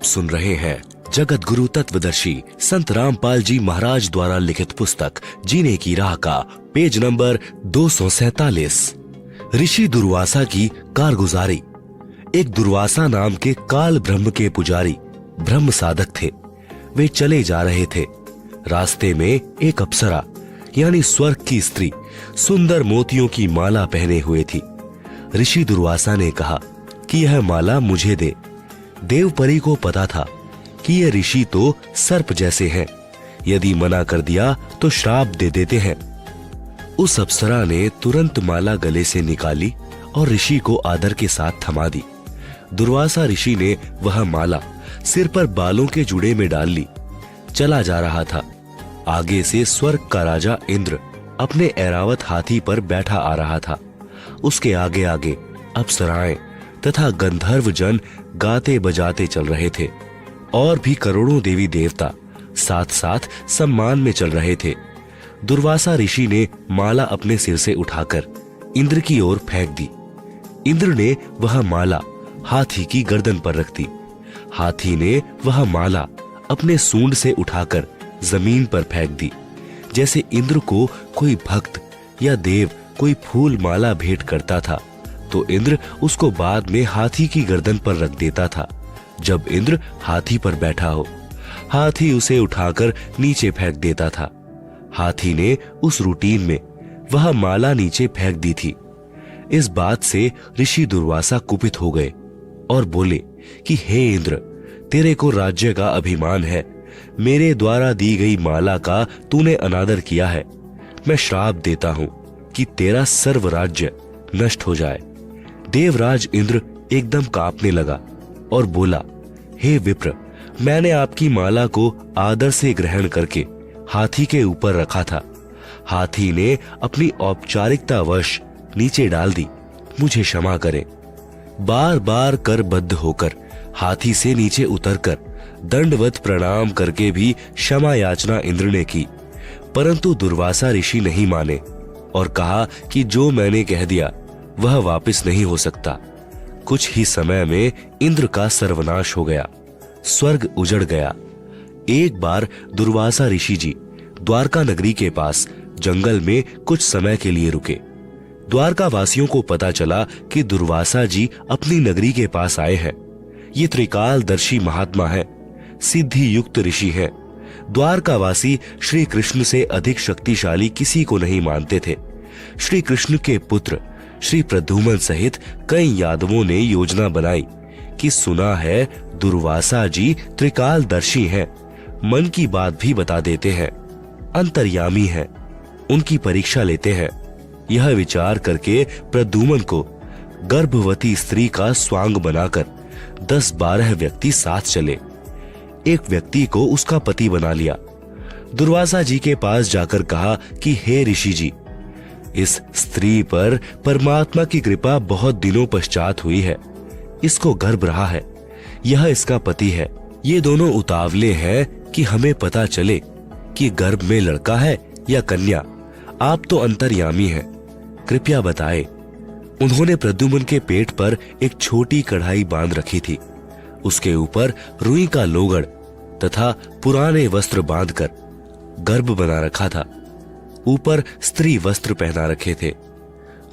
आप सुन रहे हैं जगत गुरु तत्वदर्शी संत रामपाल जी महाराज द्वारा लिखित पुस्तक जीने की राह का पेज नंबर 247। ऋषि दुर्वासा की कारगुजारी। एक दुर्वासा नाम के काल ब्रह्म के पुजारी ब्रह्म साधक थे। वे चले जा रहे थे। रास्ते में एक अप्सरा यानी स्वर्ग की स्त्री सुंदर मोतियों की माला पहने हुए थी। ऋषि दुर्वासा ने कहा कि यह माला मुझे दे। देवपरी को पता था कि ये ऋषि तो सर्प जैसे हैं, यदि मना कर दिया तो श्राप दे देते हैं। उस अप्सरा ने तुरंत माला गले से निकाली और ऋषि को आदर के साथ थमा दी। दुर्वासा ऋषि ने वह माला सिर पर बालों के जुड़े में डाल ली। चला जा रहा था। आगे से स्वर्ग का राजा इंद्र अपने ऐरावत हाथी पर बैठा आ रहा था। उसके आगे आगे अप्सराएं तथा गंधर्व जन गाते बजाते चल रहे थे और भी करोड़ों देवी देवता साथ साथ सम्मान में चल रहे थे। दुर्वासा ऋषि ने माला अपने सिर से उठाकर इंद्र की ओर फेंक दी। इंद्र ने वह माला हाथी की गर्दन पर रख दी। हाथी ने वह माला अपने सूंड से उठाकर जमीन पर फेंक दी। जैसे इंद्र को कोई भक्त या देव कोई फूल माला भेंट करता था तो इंद्र उसको बाद में हाथी की गर्दन पर रख देता था। जब इंद्र हाथी पर बैठा हो, हाथी उसे उठाकर नीचे फेंक देता था। हाथी ने उस रूटीन में वह माला नीचे फेंक दी थी। इस बात से ऋषि दुर्वासा कुपित हो गए और बोले कि हे इंद्र, तेरे को राज्य का अभिमान है। मेरे द्वारा दी गई माला का तूने अनादर किया है। मैं श्राप देता हूं कि तेरा सर्व राज्य नष्ट हो जाए। देवराज इंद्र एकदम कांपने लगा और बोला, हे विप्र, मैंने आपकी माला को आदर से ग्रहण करके हाथी के ऊपर रखा था। हाथी ने अपनी औपचारिकता वश नीचे डाल दी। मुझे क्षमा करें। बार बार करबद्ध होकर हाथी से नीचे उतरकर दंडवत प्रणाम करके भी क्षमा याचना इंद्र ने की, परंतु दुर्वासा ऋषि नहीं माने और कहा कि जो मैंने कह दिया वह वापस नहीं हो सकता। कुछ ही समय में इंद्र का सर्वनाश हो गया। स्वर्ग उजड़ गया। एक बार दुर्वासा ऋषि जी द्वारका नगरी के पास जंगल में कुछ समय के लिए रुके। द्वारका वासियों को पता चला कि दुर्वासा जी अपनी नगरी के पास आए हैं। ये त्रिकालदर्शी महात्मा है, सिद्धि युक्त ऋषि है। द्वारकावासी श्री कृष्ण से अधिक शक्तिशाली किसी को नहीं मानते थे। श्री कृष्ण के पुत्र श्री प्रद्युम्न सहित कई यादवों ने योजना बनाई कि सुना है दुर्वासा जी त्रिकालदर्शी हैं, मन की बात भी बता देते हैं, अंतर्यामी हैं, उनकी परीक्षा लेते हैं। यह विचार करके प्रद्युम्न को गर्भवती स्त्री का स्वांग बनाकर 10-12 व्यक्ति साथ चले। एक व्यक्ति को उसका पति बना लिया। दुर्वासा जी के पास जाकर कहा कि हे ऋषि जी, इस स्त्री पर परमात्मा की कृपा बहुत दिनों पश्चात हुई है। इसको गर्भ रहा है। यह इसका पति है। ये दोनों उतावले हैं कि हमें पता चले कि गर्भ में लड़का है या कन्या। आप तो अंतर्यामी हैं, कृपया बताएं। उन्होंने प्रद्युम्न के पेट पर एक छोटी कढ़ाई बांध रखी थी। उसके ऊपर रुई का लोगड़ तथा पुराने वस्त्र बांधकर गर्भ बना रखा था। ऊपर स्त्री वस्त्र पहना रखे थे।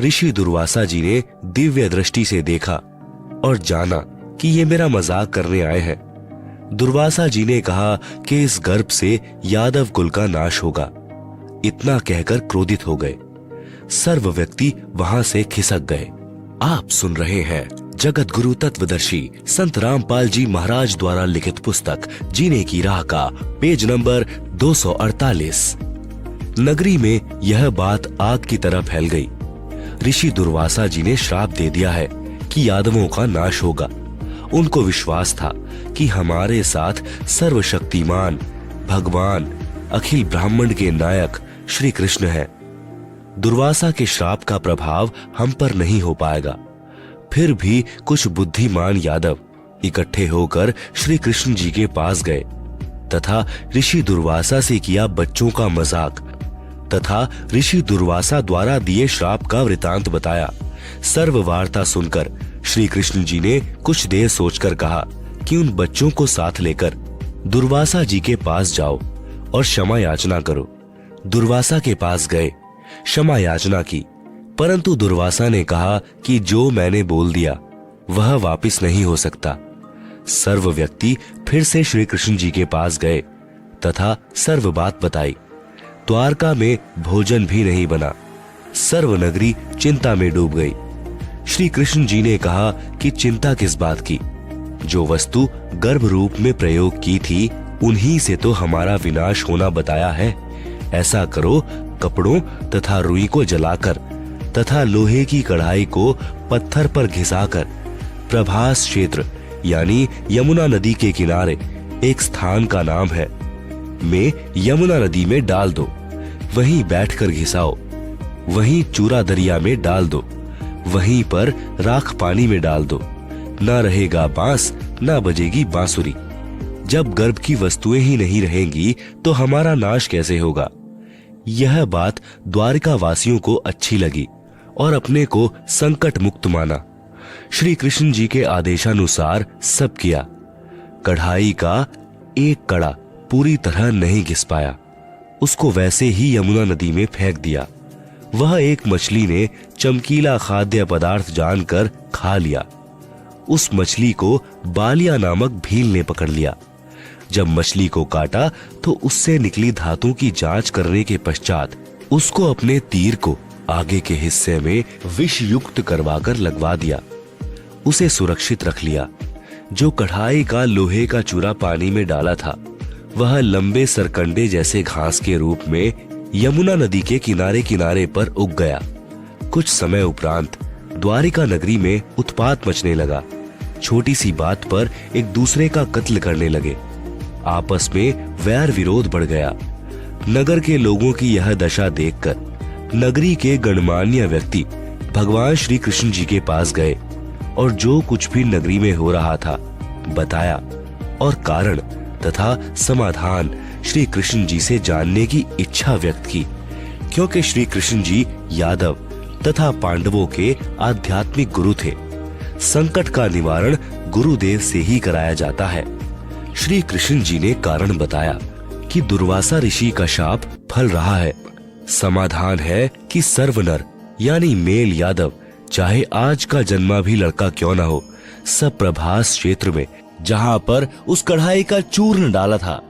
ऋषि दुर्वासा जी ने दिव्य दृष्टि से देखा और जाना कि ये मेरा मजाक करने आए हैं। दुर्वासा जी ने कहा कि इस गर्भ से यादव कुल का नाश होगा। इतना कहकर क्रोधित हो गए। सर्व व्यक्ति वहां से खिसक गए। आप सुन रहे हैं जगत गुरु तत्वदर्शी संत रामपाल जी महाराज द्वारा लिखित पुस्तक जीने की राह का पेज नंबर 248। नगरी में यह बात आग की तरह फैल गई। ऋषि दुर्वासा जी ने श्राप दे दिया है कि यादवों का नाश होगा। उनको विश्वास था कि हमारे साथ सर्वशक्तिमान भगवान अखिल ब्राह्मण के नायक श्री कृष्ण है। दुर्वासा के श्राप का प्रभाव हम पर नहीं हो पाएगा। फिर भी कुछ बुद्धिमान यादव इकट्ठे होकर श्री कृष्ण जी के पास गए तथा ऋषि दुर्वासा से किया बच्चों का मजाक तथा ऋषि दुर्वासा द्वारा दिए श्राप का वृतांत बताया। सर्व वार्ता सुनकर श्री कृष्ण जी ने कुछ देर सोचकर कहा कि उन बच्चों को साथ लेकर दुर्वासा जी के पास जाओ और क्षमा याचना करो। दुर्वासा के पास गए, क्षमा याचना की, परंतु दुर्वासा ने कहा कि जो मैंने बोल दिया वह वापस नहीं हो सकता। सर्व व्यक्ति फिर से श्री कृष्ण जी के पास गए तथा सर्व बात बताई। द्वारका में भोजन भी नहीं बना। सर्व नगरी चिंता में डूब गई। श्री कृष्ण जी ने कहा कि चिंता किस बात की, जो वस्तु गर्भ रूप में प्रयोग की थी उन्हीं से तो हमारा विनाश होना बताया है। ऐसा करो, कपड़ों तथा रुई को जलाकर तथा लोहे की कढ़ाई को पत्थर पर घिसाकर प्रभास क्षेत्र यानी यमुना नदी के किनारे एक स्थान का नाम है में यमुना नदी में डाल दो। वहीं बैठकर घिसाओ। वहीं चूरा दरिया में डाल दो। वहीं पर राख पानी में डाल दो। न रहेगा बांस, न बजेगी बांसुरी। जब गर्भ की वस्तुएं ही नहीं रहेंगी तो हमारा नाश कैसे होगा। यह बात द्वारिका वासियों को अच्छी लगी और अपने को संकट मुक्त माना। श्री कृष्ण जी के आदेशानुसार सब किया। कढ़ाई का एक कड़ा पूरी तरह नहीं घिस पाया। उसको वैसे ही यमुना नदी में फेंक दिया। वह एक मछली ने चमकीला खाद्य पदार्थ जानकर खा लिया। उस मछली को बालिया नामक भील ने पकड़ लिया। जब मछली को काटा तो उससे निकली धातु की जांच करने के पश्चात उसको अपने तीर को आगे के हिस्से में विष युक्त करवाकर लगवा दिया। उसे सुरक्षित रख लिया। जो कढ़ाई का लोहे का चूरा पानी में डाला था वह लंबे सरकंडे जैसे घास के रूप में यमुना नदी के किनारे किनारे पर उग गया। कुछ समय उपरांत द्वारिका नगरी में उत्पात मचने लगा। छोटी सी बात पर एक दूसरे का कत्ल करने लगे। आपस में वैर विरोध बढ़ गया। नगर के लोगों की यह दशा देखकर नगरी के गणमान्य व्यक्ति भगवान श्री कृष्ण जी के पास गए और जो कुछ भी नगरी में हो रहा था बताया और कारण तथा समाधान श्री कृष्ण जी से जानने की इच्छा व्यक्त की, क्योंकि श्री कृष्ण जी यादव तथा पांडवों के आध्यात्मिक गुरु थे। संकट का निवारण गुरुदेव से ही कराया जाता है। श्री कृष्ण जी ने कारण बताया कि दुर्वासा ऋषि का शाप फल रहा है। समाधान है कि सर्वनर यानी मेल यादव चाहे आज का जन्मा भी लड़का क्यों ना हो, सब प्रभास क्षेत्र में जहां पर उस कढ़ाई का चूर्ण डाला था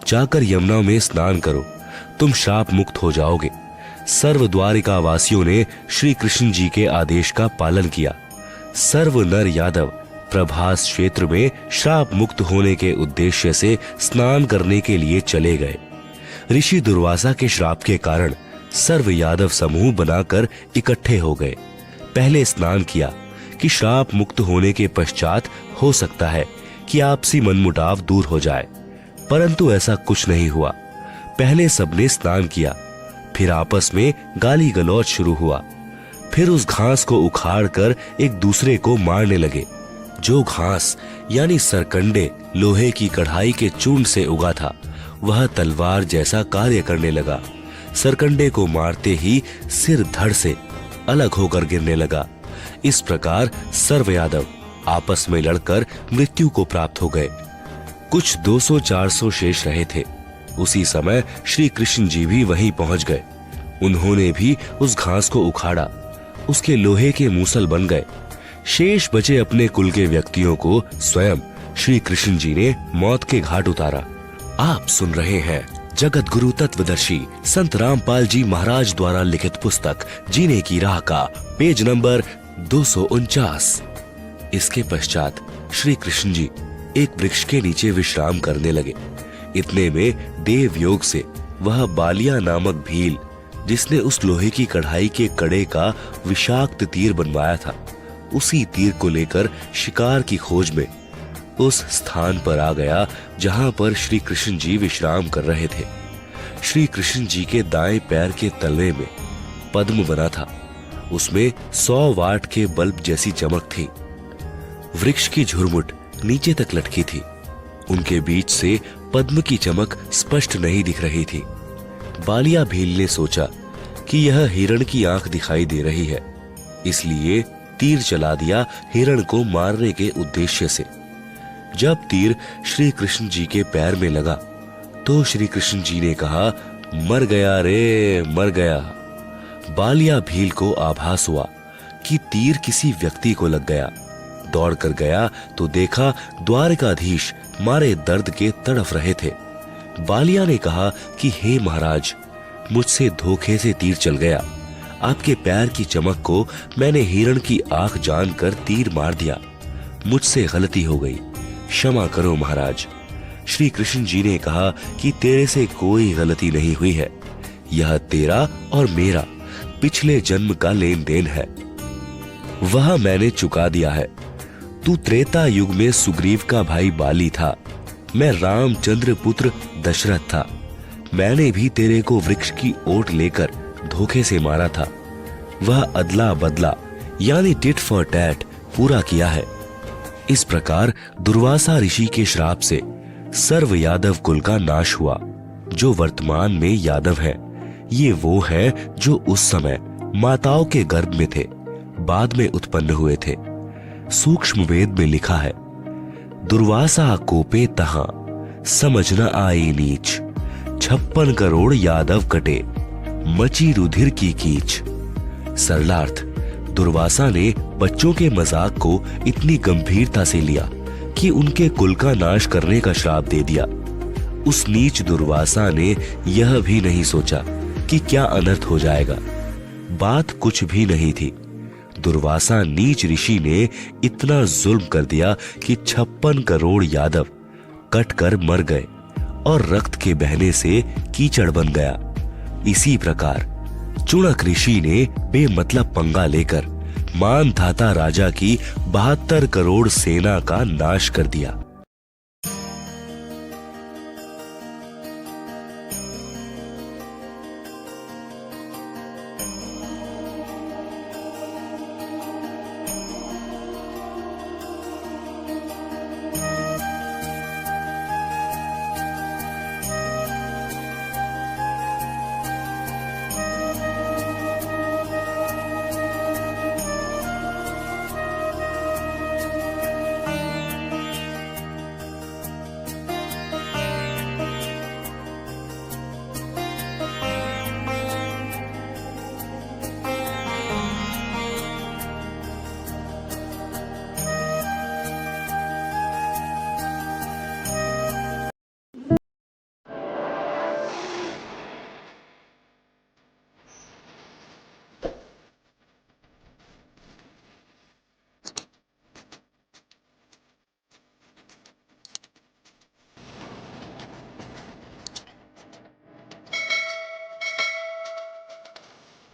जाकर यमुना में स्नान करो, तुम शाप मुक्त हो जाओगे। सर्व द्वारिका वासियों ने श्री कृष्ण जी के आदेश का पालन किया। सर्व नर यादव प्रभास क्षेत्र में शाप मुक्त होने के उद्देश्य से स्नान करने के लिए चले गए। ऋषि दुर्वासा के श्राप के कारण सर्व यादव समूह बनाकर इकट्ठे हो गए। पहले स्नान किया कि श्राप मुक्त होने के पश्चात हो सकता है कि आपसी मनमुटाव दूर हो जाए, परंतु ऐसा कुछ नहीं हुआ। पहले सबने स्नान किया, फिर आपस में गाली गलौज शुरू हुआ। फिर उस घास को उखाड़कर एक दूसरे को मारने लगे। जो घास यानी सरकंडे लोहे की कढ़ाई के चूर्ण से उगा था वह तलवार जैसा कार्य करने लगा। सरकंडे को मारते ही सिर धड़ से अलग होकर गिरने लगा। इस प्रकार सर्व यादव आपस में लड़कर मृत्यु को प्राप्त हो गए। कुछ 200-400 शेष रहे थे। उसी समय श्री कृष्ण जी भी वहीं पहुंच गए। उन्होंने भी उस घास को उखाड़ा, उसके लोहे के मूसल बन गए। शेष बचे अपने कुल के व्यक्तियों को स्वयं श्री कृष्ण जी ने मौत के घाट उतारा। आप सुन रहे हैं जगत गुरु तत्वदर्शी संत रामपाल जी महाराज द्वारा लिखित पुस्तक जीने की राह का पेज नंबर 249। इसके पश्चात श्री कृष्ण जी एक वृक्ष के नीचे विश्राम करने लगे। इतने में देव योग से वह बालिया नामक भील, जिसने उस लोहे की कढ़ाई के कड़े का विषाक्त तीर बनवाया था, उसी तीर को लेकर शिकार की खोज में उस स्थान पर आ गया जहां पर श्री कृष्ण जी विश्राम कर रहे थे। श्री कृष्ण जी के दाएं पैर के तलवे में पद्म बना था। उसमें 100 वाट के बल्ब जैसी चमक थी। वृक्ष की झुरमुट नीचे तक लटकी थी। उनके बीच से पद्म की चमक स्पष्ट नहीं दिख रही थी। बालिया भील ने सोचा कि यह हिरण की आंख दिखाई दे रही है, इसलिए तीर चला दिया हिरण को मारने के उद्देश्य से। जब तीर श्री कृष्ण जी के पैर में लगा तो श्री कृष्ण जी ने कहा, मर गया रे, मर गया। बालिया भील को आभास हुआ कि तीर किसी व्यक्ति को लग गया। दौड़ कर गया तो देखा द्वारकाधीश मारे दर्द के तड़फ रहे थे। बालिया ने कहा कि हे महाराज, मुझसे धोखे से तीर चल गया। आपके पैर की चमक को मैंने हिरण की आंख जानकर तीर मार दिया। मुझसे गलती हो गई, क्षमा करो महाराज। श्री कृष्ण जी ने कहा कि तेरे से कोई गलती नहीं हुई है, यह तेरा और मेरा पिछले जन्म का लेन देन है, वह मैंने चुका दिया है। तू त्रेता युग में सुग्रीव का भाई बाली था, मैं रामचंद्र पुत्र दशरथ था। मैंने भी तेरे को वृक्ष की ओट लेकर धोखे से मारा था। वह अदला बदला यानी टिट फॉर टैट पूरा किया है। इस प्रकार दुर्वासा ऋषि के श्राप से सर्व यादव कुल का नाश हुआ। जो वर्तमान में यादव है, ये वो है जो उस समय माताओं के गर्भ में थे, बाद में उत्पन्न हुए थे। सूक्ष्म वेद में लिखा है, दुर्वासा कोपे तहां समझ न आई नीच, 56 करोड़ यादव कटे मची रुधिर की कीच। सरलार्थ, दुर्वासा ने बच्चों के मजाक को इतनी गंभीरता से लिया कि उनके कुल का नाश करने का श्राप दे दिया। उस नीच दुर्वासा ने यह भी नहीं सोचा कि क्या अनर्थ हो जाएगा। बात कुछ भी नहीं थी। दुर्वासा नीच ऋषि ने इतना जुल्म कर दिया कि 56 करोड़ यादव कटकर मर गए और रक्त के बहने से कीचड़ बन गया। इसी प्रकार चुणक ऋषि ने बेमतलब पंगा लेकर मानधाता राजा की 72 करोड़ सेना का नाश कर दिया।